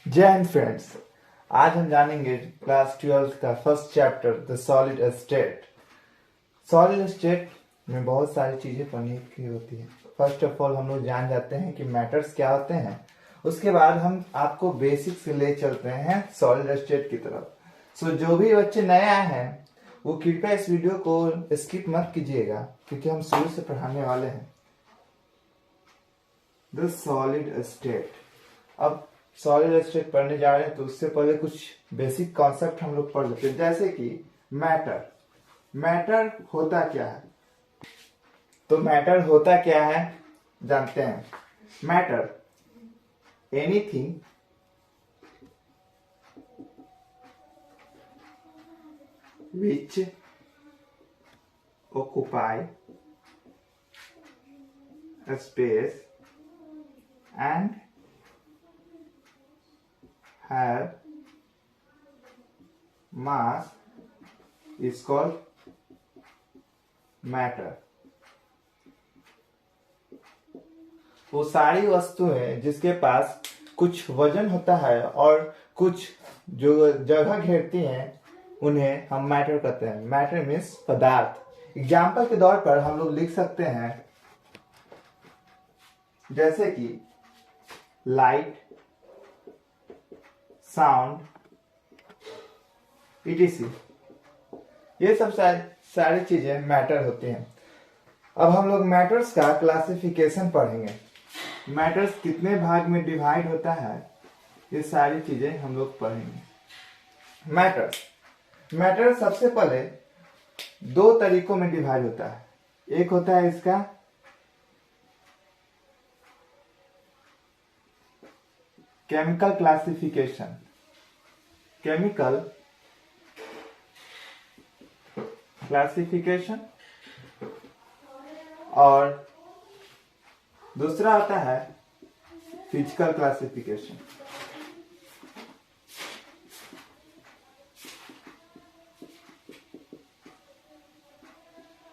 जय हिंद फ्रेंड्स। आज हम जानेंगे क्लास 12 का first chapter the solid state. Solid state में बहुत सारी चीजें पढ़ने की होती है। फर्स्ट ऑफ ऑल हम लोग जान जाते हैं कि मैटर्स क्या होते हैं। उसके बाद हम आपको बेसिक से ले चलते हैं सॉलिड स्टेट की तरफ। सो जो भी बच्चे नया हैं वो कृपया इस वीडियो को स्किप मत कीजिएगा, क्योंकि हम शुरू से पढ़ाने वाले हैं द सॉलिड स्टेट। अब सॉलिड स्टेट पढ़ने जा रहे हैं तो उससे पहले कुछ बेसिक कॉन्सेप्ट हम लोग पढ़ लेते हैं, जैसे कि मैटर होता क्या है। तो मैटर होता क्या है जानते हैं। Matter anything which occupy space and have mass is called matter। वो सारी वस्तुएं जिसके पास कुछ वजन होता है और कुछ जो जगह घेरती हैं उन्हें हम मैटर कहते हैं। मैटर मीन्स पदार्थ। एग्जाम्पल के तौर पर हम लोग लिख सकते हैं जैसे कि लाइट, साउंड, etc। ये सब सारी चीजें मैटर होती हैं। अब हम लोग मैटर्स का क्लासिफिकेशन पढ़ेंगे। मैटर्स कितने भाग में डिवाइड होता है ये सारी चीजें हम लोग पढ़ेंगे। मैटर सबसे पहले दो तरीकों में डिवाइड होता है। एक होता है इसका केमिकल क्लासिफिकेशन, और दूसरा होता है फिजिकल क्लासिफिकेशन।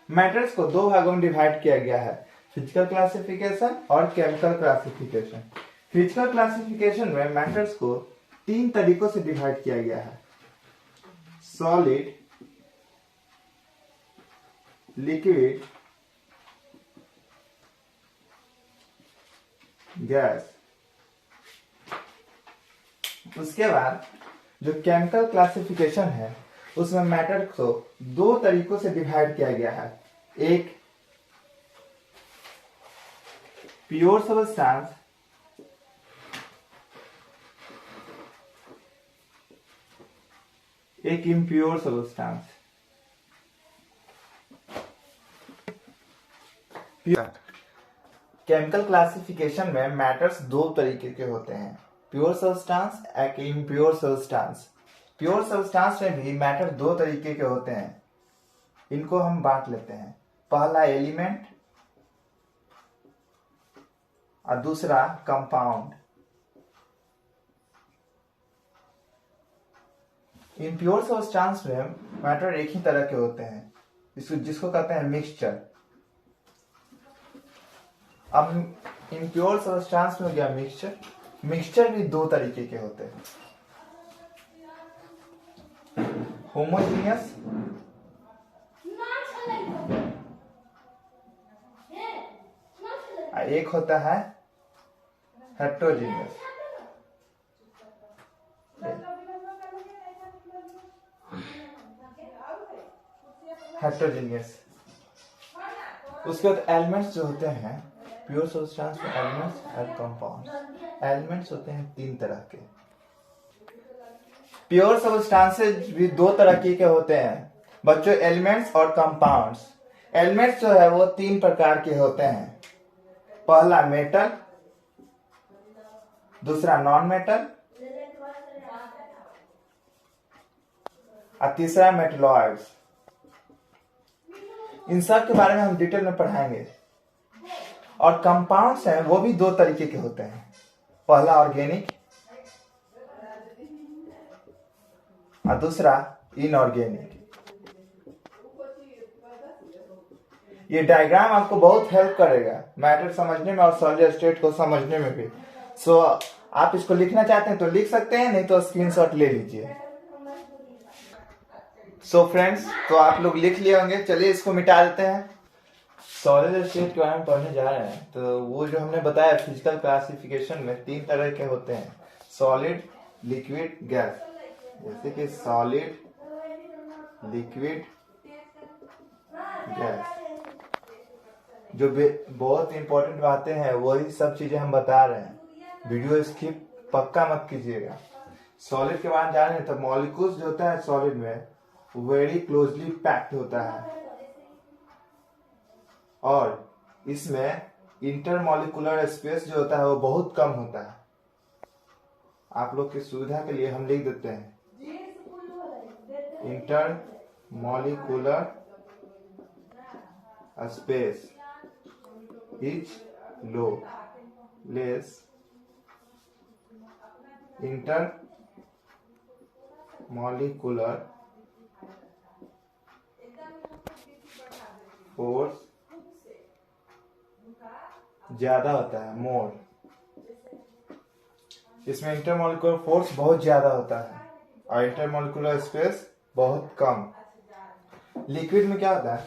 मैटर्स को दो भागों में डिवाइड किया गया है, फिजिकल क्लासिफिकेशन और केमिकल क्लासिफिकेशन। फिजिकल क्लासिफिकेशन में मैटर्स को तीन तरीकों से डिवाइड किया गया है: सॉलिड, लिक्विड, गैस। उसके बाद जो केमिकल क्लासिफिकेशन है उसमें मैटर को दो तरीकों से डिवाइड किया गया है। एक प्योर सब्सटेंस, एक इम्प्योर सब्सटेंस। केमिकल क्लासिफिकेशन में मैटर्स दो तरीके के होते हैं, प्योर सब्सटेंस, एक इम्प्योर सब्सटेंस। प्योर सब्सटेंस में भी मैटर दो तरीके के होते हैं। इनको हम बांट लेते हैं, पहला एलिमेंट और दूसरा कंपाउंड। इम्प्योर सब्सटेंस में मैटर एक ही तरह के होते हैं, जिसको कहते हैं मिक्सचर। अब इम्प्योर सब्सटेंस में हो गया मिक्सचर भी दो तरीके के होते हैं, होमोजेनियस एक होता है हेट्रोजेनियस। उसके बाद एलिमेंट्स जो होते हैं प्योर सब्सटेंस में, एलिमेंट्स और कंपाउंड्स। एलिमेंट्स होते हैं तीन तरह के। प्योर सब्सटेंसेस भी दो तरह के होते हैं बच्चों, एलिमेंट्स और कंपाउंड्स। एलिमेंट्स जो है वो तीन प्रकार के होते हैं, पहला मेटल, दूसरा नॉन मेटल और तीसरा मेटलॉइड्स। इन सब के बारे में हम डिटेल में पढ़ाएंगे। और कंपाउंड्स हैं वो भी दो तरीके के होते हैं, पहला ऑर्गेनिक और दूसरा इनऑर्गेनिक। ये डायग्राम आपको बहुत हेल्प करेगा मैटर समझने में और सॉलिड स्टेट को समझने में भी। सो आप इसको लिखना चाहते हैं तो लिख सकते हैं, नहीं तो स्क्रीनशॉट ले लीजिए। सो फ्रेंड्स, तो आप लोग लिख लिए होंगे, चलिए इसको मिटा देते हैं। सॉलिड स्टेट के बारे में पढ़ने जा रहे हैं। तो वो जो हमने बताया फिजिकल क्लासिफिकेशन में 3 तरह के होते हैं, सॉलिड, लिक्विड, गैस। जैसे कि सॉलिड, लिक्विड, गैस। जो बहुत इंपॉर्टेंट बातें हैं वही सब चीजें हम बता रहे हैं, वीडियो स्किप पक्का मत कीजिएगा। सॉलिड के बारे में जान रहे हैं तो मॉलिक्यूल्स जो होता है सॉलिड में वेरी क्लोजली पैक्ड होता है, और इसमें इंटरमॉलिक्यूलर स्पेस जो होता है वो बहुत कम होता है। आप लोग की सुविधा के लिए हम लिख देते हैं intermolecular space is low, less intermolecular force ज्यादा होता है, मोर। इसमें इंटरमॉलिक्यूलर फोर्स बहुत ज्यादा होता है और इंटरमॉलिक्यूलर स्पेस बहुत कम। लिक्विड में क्या होता है,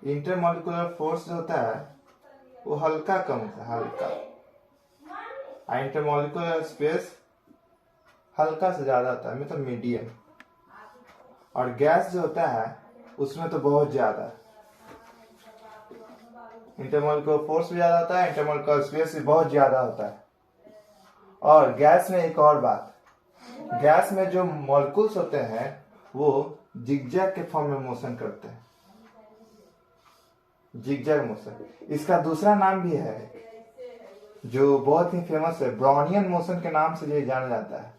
इंटरमॉलिक्यूलर फोर्स जो होता है वो हल्का कम होता है, हल्का, और इंटरमॉलिक्यूलर स्पेस हल्का से ज्यादा होता है, मतलब मीडियम। और गैस जो होता है उसमें तो बहुत ज्यादा, इंटरमॉलिक्यूलर फोर्स भी ज्यादा होता है, इंटरमॉलिक्यूलर स्पेस भी बहुत ज्यादा होता है। और गैस में एक और बात, गैस में जो मॉलिक्यूल्स होते हैं वो जिगजैग के फॉर्म में मोशन करते हैं, जिगजैग मोशन। इसका दूसरा नाम भी है जो बहुत ही फेमस है, ब्राउनियन मोशन के नाम से ये जाना जाता है।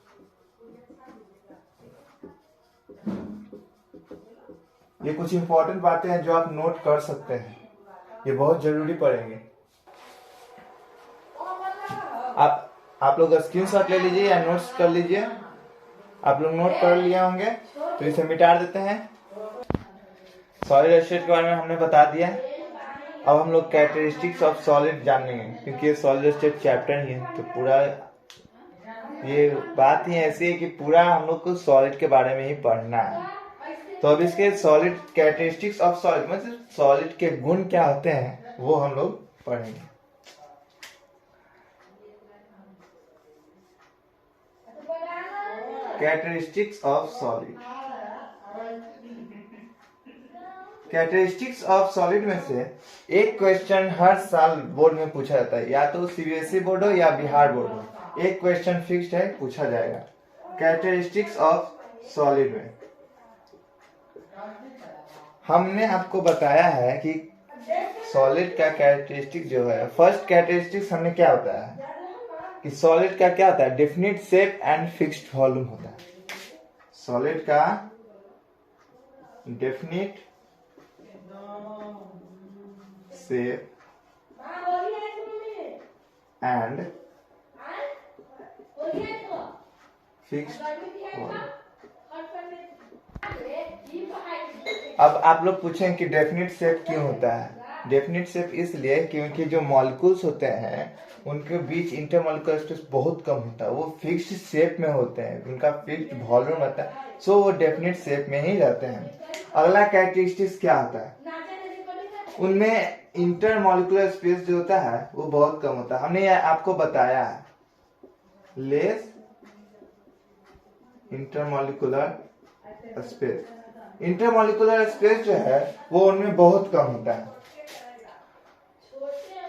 ये कुछ इंपॉर्टेंट बातें हैं जो आप नोट कर सकते हैं, ये बहुत जरूरी पड़ेंगे। आप लोग स्क्रीनशॉट ले लीजिए या नोट्स कर लीजिए। आप लोग नोट कर लिए होंगे तो इसे मिटा देते हैं। सॉलिड स्टेट के बारे में हमने बता दिया। अब हम लोग कैरेक्टरिस्टिक्स ऑफ सॉलिड जानेंगे, क्योंकि ये सॉलिड स्टेट चैप्टर ही है, तो पूरा ये बात ही ऐसी है कि पूरा हम लोग को सॉलिड के बारे में ही पढ़ना है। तो अब इसके सॉलिड कैरेक्टरिस्टिक्स ऑफ सॉलिड, मतलब सॉलिड के गुण क्या होते हैं वो हम लोग पढ़ेंगे। Characteristics of solid, characteristics of solid में से एक क्वेश्चन हर साल बोर्ड में पूछा जाता है, या तो सीबीएसई बोर्ड हो या बिहार बोर्ड हो, एक क्वेश्चन फिक्स्ड है, पूछा जाएगा कैरेक्टरिस्टिक्स ऑफ सॉलिड में। हमने आपको बताया है कि सॉलिड का कैरेक्टरिस्टिक जो है, फर्स्ट कैरेक्टरिस्टिक्स हमने क्या होता है कि सॉलिड का क्या होता है, definite shape and fixed volume होता है। सॉलिड का definite shape and fixed volume. अब आप लोग पूछें कि डेफिनिट शेप क्यों होता है। डेफिनिट शेप इसलिए क्योंकि जो मॉलिक्यूल्स होते हैं उनके बीच इंटरमॉलिक्यूलर स्पेस बहुत कम होता है, वो फिक्स्ड शेप में होते हैं, उनका फिक्स्ड वॉल्यूम होता है, सो वो डेफिनिट शेप में ही रहते हैं। अगला कैरेक्टरिस्टिक्स क्या होता है, उनमें इंटरमॉलिक्यूलर स्पेस जो होता है वो बहुत कम होता है। हमने आपको बताया है less intermolecular space, intermolecular space जो है वो उनमें बहुत कम होता है।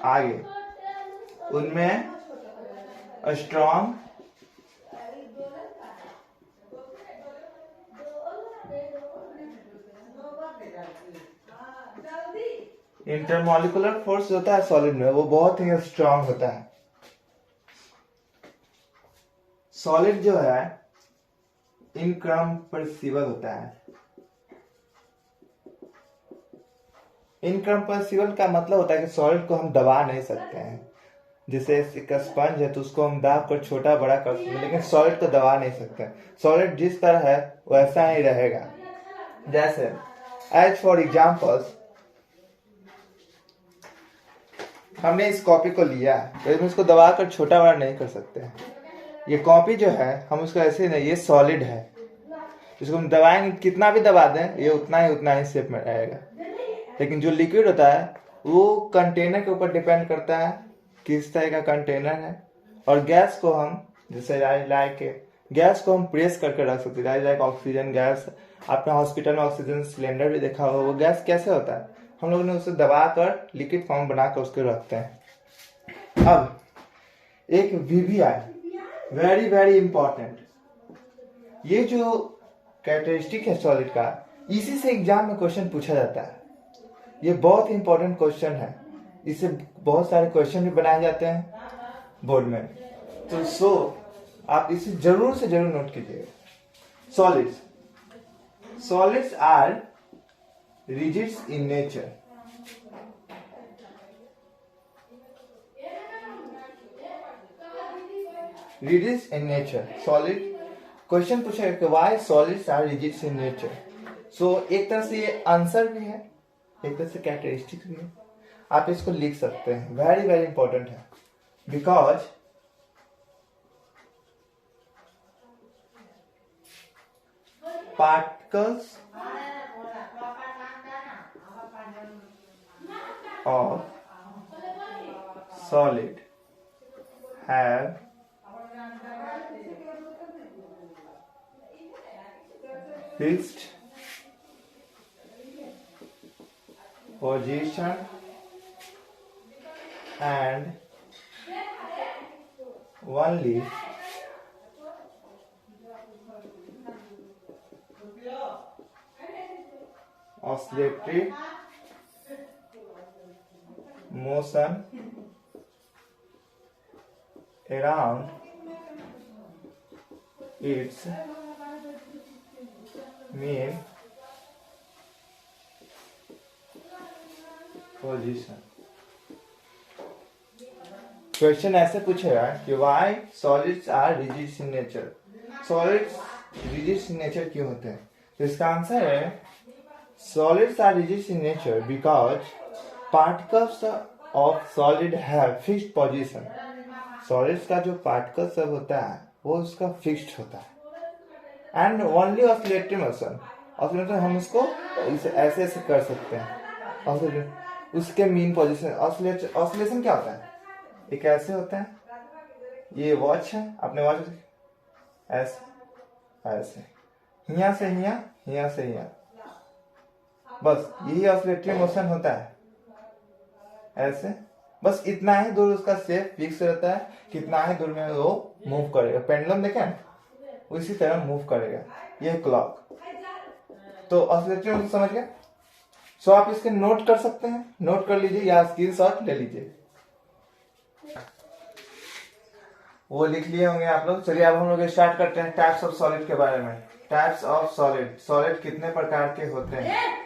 आगे उनमें स्ट्रॉन्ग इंटरमॉलिक्यूलर फोर्स होता है सॉलिड में, वो बहुत ही स्ट्रॉन्ग होता है। सॉलिड जो है इनकम्प्रेसिबल होता है। इनकम्प्रेसिबल का मतलब होता है कि सॉलिड को हम दबा नहीं सकते हैं। जैसे एक स्पंज है तो उसको हम दाब कर छोटा बड़ा कर सकते हैं, लेकिन सॉलिड को दबा नहीं सकते। सॉलिड जिस तरह है वैसा ही रहेगा। जैसे एज फॉर एग्जाम्पल्स, हमने इस कॉपी को लिया है तो इसको दबा कर छोटा बड़ा नहीं कर सकते हैं। ये कॉपी जो है हम उसको ऐसे नहीं, ये सॉलिड है, इसको हम दबाएंगे, कितना भी दबा दें ये उतना ही शेप में रहेगा। लेकिन जो लिक्विड होता है वो कंटेनर के ऊपर डिपेंड करता है किस तरह का कंटेनर है। और गैस को हम जैसे लाइक गैस को हम प्रेस करके रख सकते हैं, लाइक ऑक्सीजन गैस। आपने हॉस्पिटल में ऑक्सीजन सिलेंडर भी देखा होगा, वो गैस कैसे होता है, हम लोगों ने उसे दबाकर लिक्विड फॉर्म बनाकर उसको रखते हैं। अब एक वीवीआई वेरी वेरी इंपॉर्टेंट, ये जो कैरेक्टरिस्टिक है सॉलिड का, इसी से एग्जाम में क्वेश्चन पूछा जाता है। ये बहुत इंपॉर्टेंट क्वेश्चन है, इससे बहुत सारे क्वेश्चन भी बनाए जाते हैं बोर्ड में। तो आप इसे जरूर से जरूर नोट कीजिएगा। Solids are rigids in nature. Rigids in nature solid, question पूछेगा कि why solids are rigids in nature. So एक तरह से ये आंसर भी है, एक तरह से कैरेक्टरिस्टिक्स भी है, आप इसको लिख सकते हैं। वेरी वेरी इंपॉर्टेंट है, because particles of solid have fixed position and only oscillatory motion around its mean position। Question ऐसे पूछेगा कि why solids are rigid in nature, solids rigid in nature क्यों होते हैं। तो इसका आंसर है solids are rigid in nature because particles of solid have fixed position. Solids का जो पार्टिकल सब होता है वो उसका फिक्स्ड होता है and only oscillatory motion. Oscillator हम उसको ऐसे ऐसे कर सकते हैं, उसके मीन पोजीशन। ऑसिलेशन क्या होता है, एक ऐसे होता है, ये वॉच है, अपने वॉच ऐसे ऐसे, हिया से हिया, हिया से हिया, बस यही ऑसिलेटरी मोशन होता है। ऐसे बस इतना ही दूर उसका शेप फिक्स रहता है, कितना ही दूर में वो मूव करेगा। पेंडुलम देखें उसी तरह मूव करेगा, ये क्लॉक। तो ऑसिलेटरी मोशन समझ गए। सो आप इसके नोट कर सकते हैं, नोट कर लीजिए या स्क्रीनशॉट ले लीजिए। वो लिख लिए होंगे आप लोग। चलिए अब हम लोग स्टार्ट करते हैं टाइप्स ऑफ सॉलिड के बारे में। टाइप्स ऑफ सॉलिड, सॉलिड कितने प्रकार के होते हैं।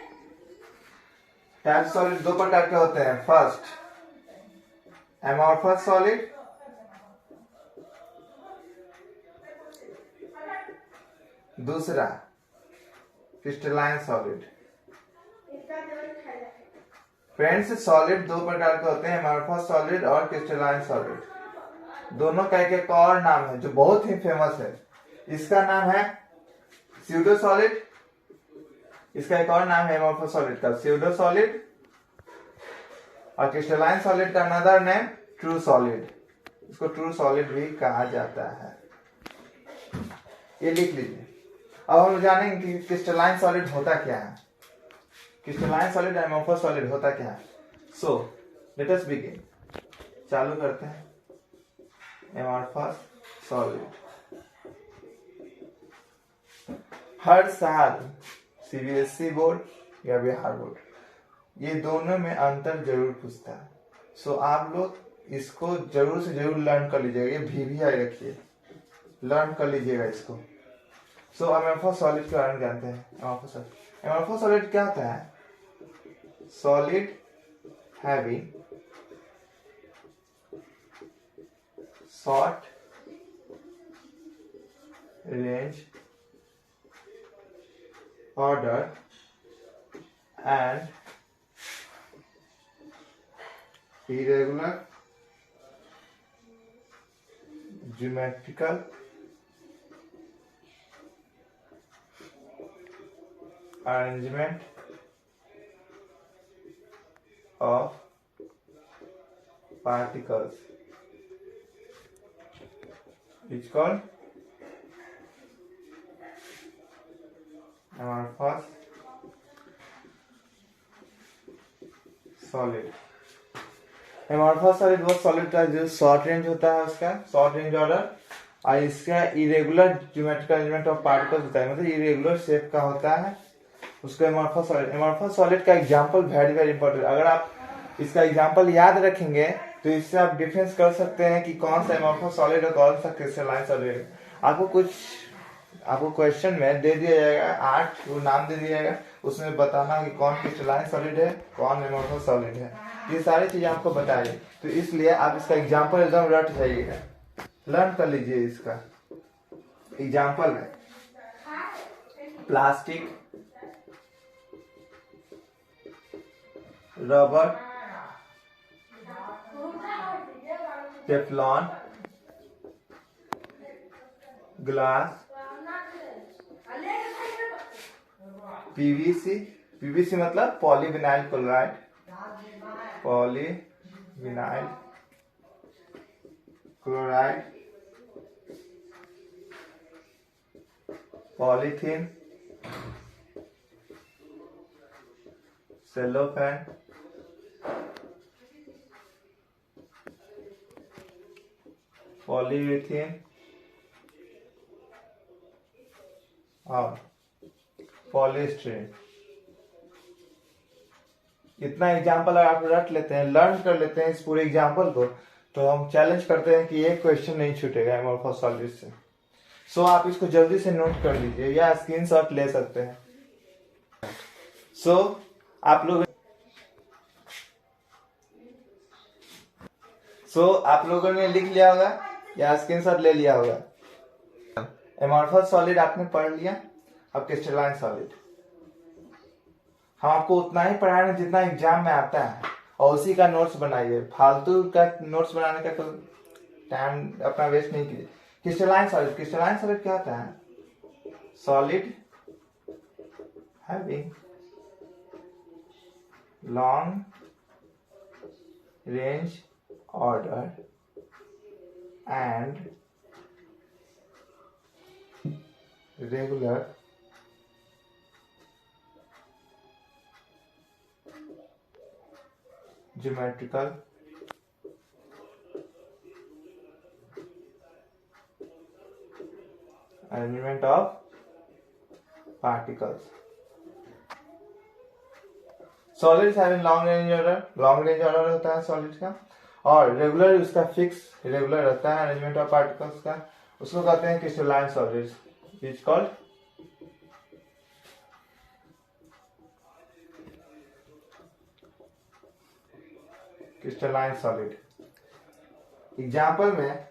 टाइप्स सॉलिड दो प्रकार के होते हैं। फर्स्ट एमॉर्फस सॉलिड, दूसरा क्रिस्टलाइन सॉलिड। फ्रेंड्स सॉलिड दो प्रकार के होते हैं, एमॉर्फस सॉलिड और क्रिस्टलाइन सॉलिड। दोनों का एक और नाम है जो बहुत ही फेमस है, इसका नाम है स्यूडो सॉलिड, इसका एक और नाम है एमॉर्फस सॉलिड का स्यूडो सॉलिड, और क्रिस्टलाइन सॉलिड का अनदर नेम ट्रू सॉलिड, इसको ट्रू सॉलिड भी कहा जाता है। ये लिख लीजिए। अब हम जानेंगे कि क्रिस्टलाइन सॉलिड होता क्या है, क्रिस्टलाइन सॉलिड एमॉर्फस सॉलिड होता क्या है। सो लेट अस बिगिन, चालू करते हैं। एमॉर्फस सॉलिड, हर साल सीबीएसई बोर्ड या बिहार बोर्ड ये दोनों में अंतर जरूर पूछता है। सो आप लोग इसको जरूर से जरूर लर्न कर लीजिएगा, ये वीवीआई रखिए, लर्न कर लीजिएगा इसको। सो एमॉर्फस सॉलिड के बारे में जानते हैं। एमॉर्फस सॉलिड क्या होता है, solid having short range order and irregular geometrical arrangement of particles is called amorphous solid। Amorphous solid वो सॉलिड का जो शॉर्ट रेंज होता है, उसका शॉर्ट रेंज ऑर्डर, और इसका irregular geometrical arrangement of particles होता है, मतलब इरेगुलर शेप का होता है, उसको एमॉर्फस सॉलिड। एमॉर्फस सॉलिड का एग्जांपल वेरी वेरी इंपॉर्टेंट। अगर आप इसका एग्जांपल याद रखेंगे तो इससे आप डिफरेंस कर सकते हैं कि कौन सा एमॉर्फस सॉलिड और कौन सा क्रिस्टलाइन सॉलिड। आपको क्वेश्चन में दे दिया जाएगा 8 वो नाम दे दिया जाएगा, उसमें बताना कि कौन क्रिस्टलाइन सॉलिड है, कौन एमॉर्फस सॉलिड है, ये सारी चीजें आपको बताइए। तो इसलिए आप इसका एग्जांपल एकदम रट जाइएगा, लर्न कर लीजिए। इसका एग्जांपल है plastic, rubber, Teflon, glass, PVC. PVC मतलब polyvinyl chloride, polyvinyl chloride, polythene, cellophane, polyurethane और पॉलीस्टीरीन। इतना एग्जाम्पल अगर आप रट लेते हैं, लर्न कर लेते हैं इस पूरे एग्जाम्पल को, तो हम चैलेंज करते हैं कि एक क्वेश्चन नहीं छूटेगा एमॉर्फस सॉलिड से। सो आप इसको जल्दी से नोट कर लीजिए या स्क्रीनशॉट ले सकते हैं। सो आप लोगों ने लिख लिया होगा या स्क्रीनशॉट ले लिया होगा। एमॉर्फस सॉलिड आपने पढ़ लिया। अब क्रिस्टलाइन सॉलिड हम आपको उतना ही पढ़ा रहे हैं जितना एग्जाम में आता है, और उसी का नोट्स बनाइए। फालतू का नोट्स बनाने का तो टाइम अपना वेस्ट नहीं कीजिए। क्रिस्टलाइन सॉलिड क्या होता है? Solid having long range order and regular geometrical arrangement of particles। Solids having long range order होता है सॉलिड का, और रेगुलर उसका फिक्स रेगुलर रहता है अरेंजमेंट ऑफ पार्टिकल्स का, उसको कहते हैं crystalline solids. Is called crystalline solid. Example में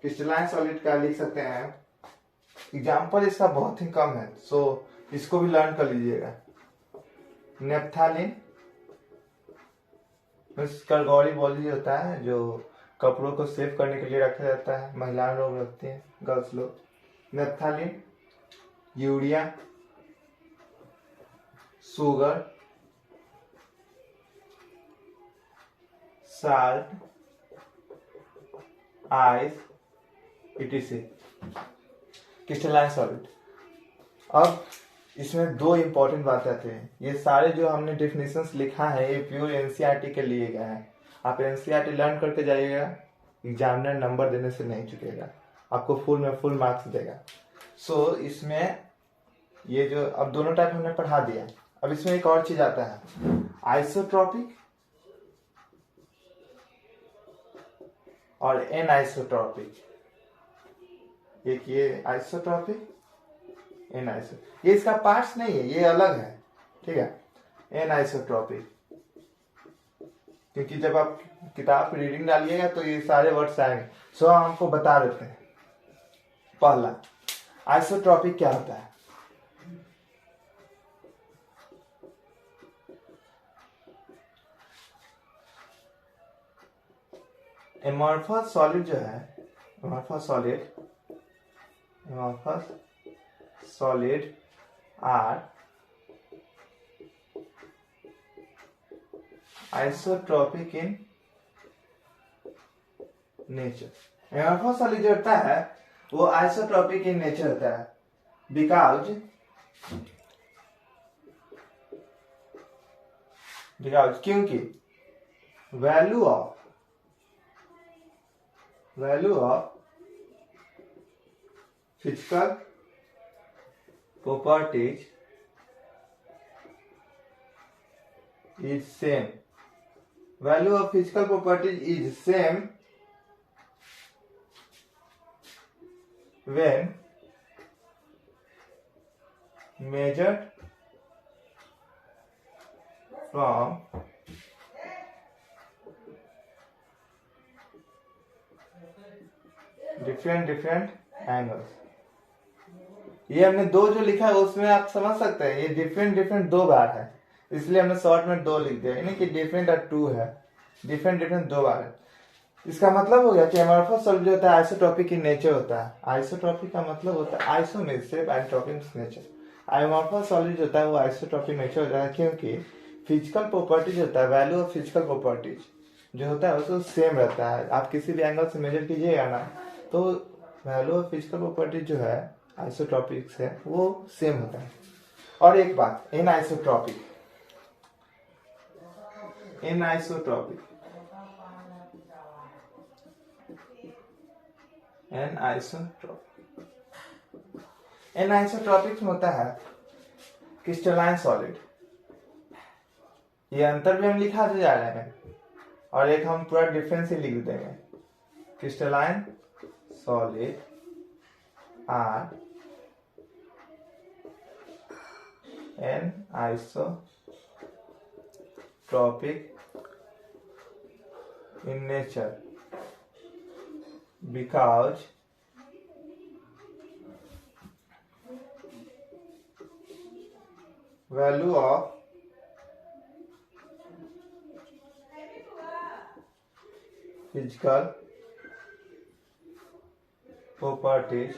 क्रिस्टलाइन सॉलिड का लिख सकते हैं। एग्जाम्पल इसका बहुत ही कम है, सो इसको भी लर्न कर लीजिएगा। नेप्थालिन करगौरी बॉली होता है जो कपड़ों को सेव करने के लिए रखा जाता है, महिलाएं लोग रखती हैं, गर्ल्स लोग। Naphthalene, urea, sugar, salt, ice, etc। Crystalline solid. अब इसमें दो इंपॉर्टेंट बातें आती हैं। ये सारे जो हमने डेफिनेशंस लिखा है ये प्योर एनसीईआरटी के लिए गए हैं। आप एनसीईआरटी लर्न करके जाइएगा, एग्जामिनर नंबर देने से नहीं चुकेगा, आपको फुल में फुल मार्क्स देगा। सो इसमें ये जो अब दोनों टाइप हमने पढ़ा दिया। अब इसमें एक और चीज आता है, आइसोट्रॉपिक और एनआइसोट्रॉपिक। एक ये आइसोट्रॉपिक, एनआइसो, ये इसका पार्ट्स नहीं है, ये अलग है, ठीक है। एनआइसोट्रॉपिक, क्योंकि जब आप किताब की रीडिंग डालिएगा तो ये सारे वर्ड्स आएंगे। सो हम आपको बता देते हैं। पहला, आइसोट्रॉपिक क्या होता है? एमॉर्फस सॉलिड जो है amorphous solid are isotropic in nature. amorphous solid जो होता है वो isotropic in nature होता है because क्योंकि value of physical properties is same. Value of physical properties is same when measured from different angles. ये हमने दो जो लिखा है उसमें आप समझ सकते हैं ये डिफरेंट दो बार है, इसलिए हमने शॉर्ट में दो लिख दिया, यानी कि डिफरेंट और टू है, डिफरेंट दो बार है। इसका मतलब हो गया कि amorphous solid जो होता है आइसोट्रोपिक इन नेचर होता है। आइसोट्रोपिक का मतलब होता है आइसो में सिर्फ आइसोट्रोपिक नेचर। amorphous solid जो होता है वो आइसोट्रोपिक नेचर होता है क्योंकि फिजिकल प्रॉपर्टीज होता है, वैल्यू ऑफ फिजिकल प्रॉपर्टीज जो होता है उसको सेम रहता है। आप किसी भी एंगल से मेजर कीजिएगा ना तो वैल्यू ऑफ फिजिकल प्रॉपर्टीज जो है आइसोट्रोपिक है वो सेम होता है। और एक बात, एनआइसोट्रोपिक एनआइसोट्रोपिक में होता है क्रिस्टलाइन सॉलिड। ये अंतर भी हम लिखा जा रहे हैं और एक हम पूरा डिफरेंस ही लिख देंगे। Crystalline solid are anisotropic in nature because value of physical properties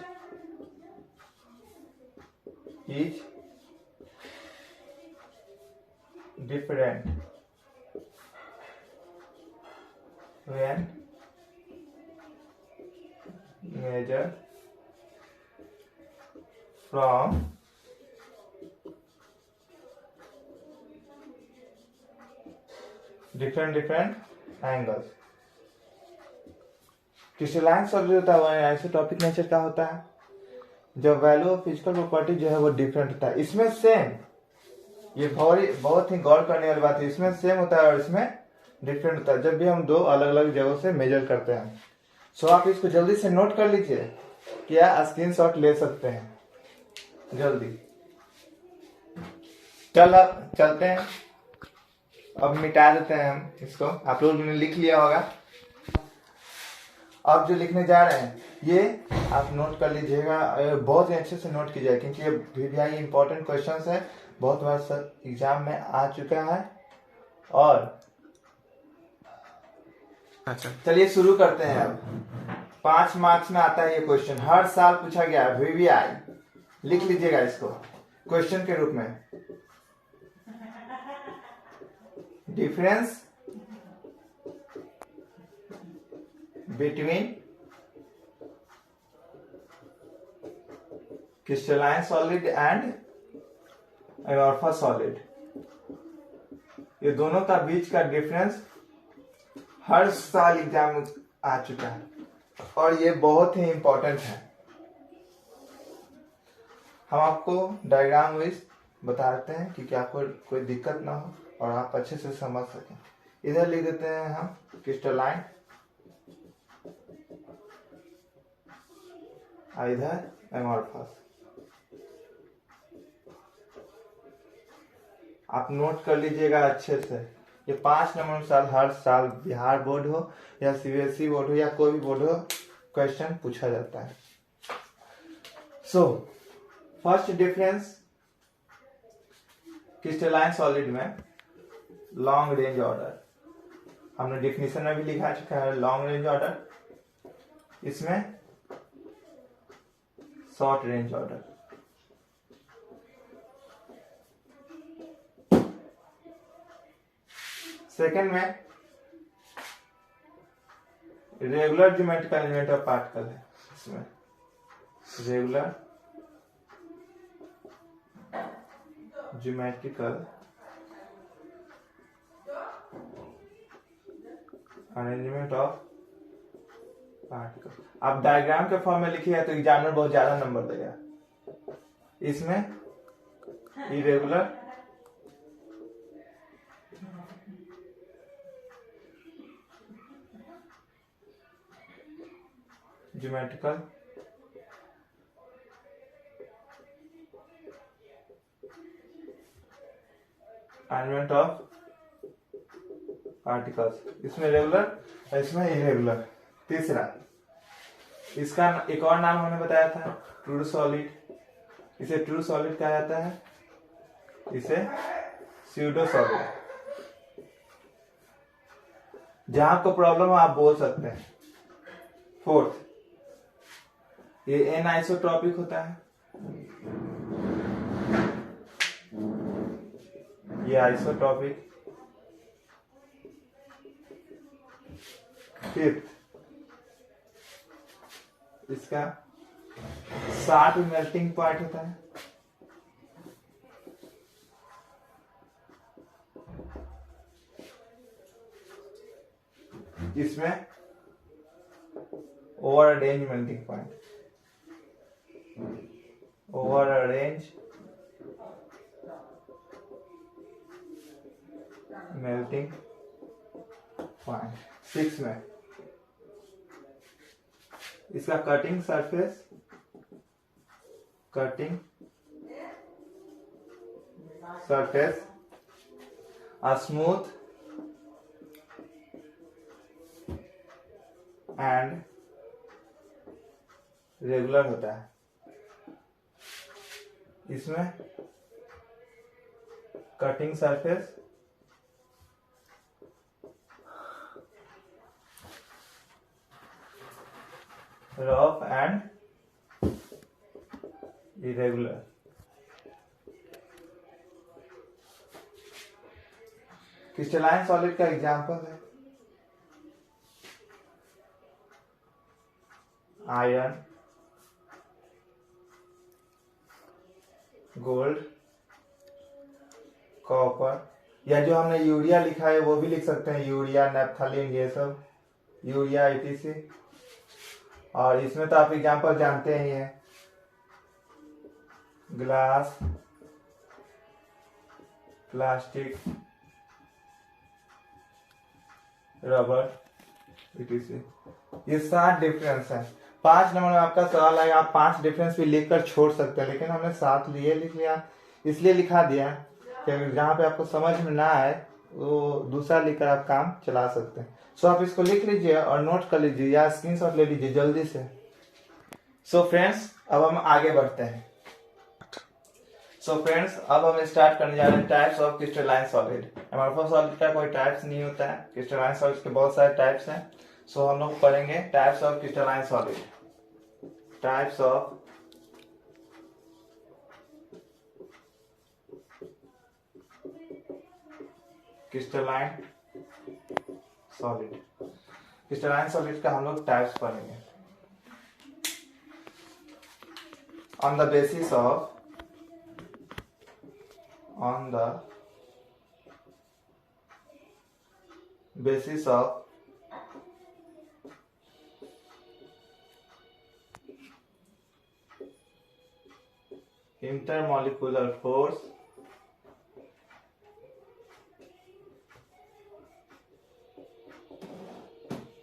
is different when measured from different angles. Crystalline solid होता है वो आइसोट्रोपिक नेचर का होता है जब वैल्यू ऑफ फिजिकल प्रॉपर्टी जो है वो डिफरेंट होता है। इसमें सेम, ये बहुत ही गौर करने वाली बात है, इसमें सेम होता है और इसमें डिफरेंट होता है जब भी हम दो अलग अलग जगहों से मेजर करते हैं। सो आप इसको जल्दी से नोट कर लीजिए, क्या स्क्रीनशॉट ले सकते हैं जल्दी। चलते हैं, अब मिटा देते हैं हम इसको। आप लोगों ने लिख लिया होगा, अब जो लिखने जा रहे हैं ये आप नोट कर लीजिएगा, बहुत ही अच्छे से नोट कीजिएगा क्योंकि ये VVI इंपॉर्टेंट क्वेश्चंस है, बहुत बार सर एग्जाम में आ चुका है। और अच्छा चलिए शुरू करते हैं। अब 5 मार्क्स में आता है ये क्वेश्चन, हर साल पूछा गया है, VVI लिख लीजिएगा इसको क्वेश्चन के रूप में। Difference between crystalline solid and amorphous solid, ये दोनों का बीच का डिफरेंस हर साल एग्जाम में आ चुका है और ये बहुत ही इंपॉर्टेंट है। हम आपको डायग्राम वाइज बता देते हैं कि आपको कोई दिक्कत ना हो और आप अच्छे से समझ सकें। इधर लिख देते हैं हम क्रिस्टलाइन, इधर amorphous। आप नोट कर लीजिएगा अच्छे से, ये 5 नंबर साल हर साल बिहार बोर्ड हो या CBSE बोर्ड हो या कोई भी बोर्ड हो क्वेश्चन पूछा जाता है। So first difference crystalline solid में लॉन्ग रेंज ऑर्डर, हमने डिफिनेशन में भी लिखा चुका है। लॉन्ग रेंज ऑर्डर इसमें शॉर्ट रेंज ऑर्डर। सेकंड में regular geometrical element of particle है, इसमें regular geometrical arrangement of particle. आप डायग्राम के फॉर्म में लिखिए तो एग्जामिनर बहुत ज्यादा नंबर देगा। इसमें irregular geometrical arrangement of particles, इसमें रेगुलर, इसमें इरेगुलर। तीसरा, इसका एक और नाम हमने बताया था, ट्रू सॉलिड। इसे ट्रू सॉलिड कहा जाता है, इसे स्यूडो सॉलिड। जहां आपको प्रॉब्लम हो आप बोल सकते हैं। फोर्थ, ये एन आइसोट्रॉपिक होता है, ये आइसोट्रॉपिक। फिफ्थ, इसका 60 मेल्टिंग पॉइंट होता है। इसमें over range melting point, over range melting point. 6 में इसका cutting surface, cutting surface smooth and regular होता है। इसमें cutting surface rough and irregular. Crystalline solid का एग्जांपल है आयरन, गोल्ड, कॉपर, या जो हमने यूरिया लिखा है वो भी लिख सकते हैं, यूरिया, नेप्थलीन, ये सब, यूरिया etc। और इसमें तो आप एग्जांपल जानते ही हैं, ग्लास, प्लास्टिक, रबर etc। ये 7 डिफरेंस है। 5 नंबर में आपका सवाल आएगा, आप 5 डिफरेंस भी लिखकर छोड़ सकते हैं, लेकिन हमने 7 लिए लिख लिया, इसलिए लिखा दिया कि जहां पे आपको समझ में ना आए वो दूसरा लिखकर आप काम चला सकते हैं। सो आप इसको लिख लीजिए और नोट कर लीजिए या स्क्रीनशॉट ले लीजिए जल्दी से। सो फ्रेंड्स, अब हम आगे बढ़ते हैं। सो फ्रेंड्स, अब हम स्टार्ट करने जा रहे हैं types of crystalline solid. Amorphous solid का कोई टाइप्स नहीं होता है, क्रिस्टलाइन सॉलिड के बहुत सारे टाइप्स हैं। सो हम लोग पढ़ेंगे types of crystalline solid, types of crystalline solid. Crystalline solid का हम लोग टाइप्स पढ़ेंगे on the basis of intermolecular force,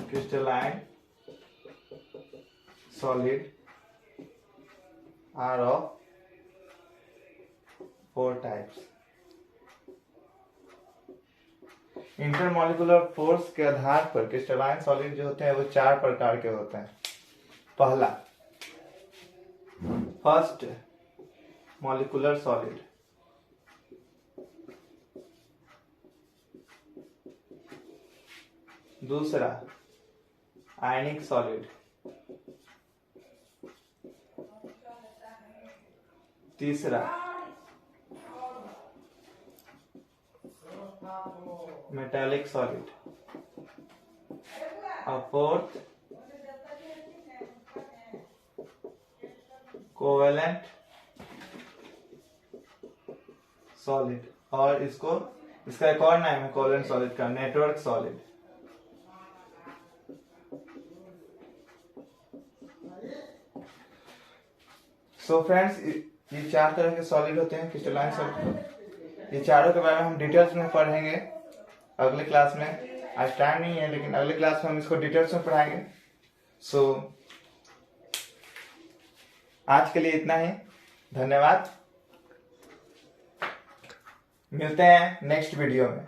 crystalline solid are of 4 types। Intermolecular force के आधार पर क्रिस्टलाइन सॉलिड जो होते हैं वो 4 प्रकार के होते हैं। पहला, फर्स्ट मॉलिकुलर सॉलिड, दूसरा आयनिक सॉलिड, तीसरा मेटालिक सॉलिड और फोर्थ कोवेलेंट सॉलिड। और इसका एक और नाम है कोवेलेंट सॉलिड का, नेटवर्क सॉलिड। सो फ्रेंड्स, ये 4 तरह के सॉलिड होते हैं क्रिस्टलाइन सॉलिड। ये चारों के बारे में हम डिटेल्स में पढ़ेंगे अगले क्लास में। आज टाइम नहीं है, लेकिन अगले क्लास में हम इसको डिटेल्स में पढ़ाएंगे। सो आज के लिए इतना ही, धन्यवाद। मिलते हैं नेक्स्ट वीडियो में।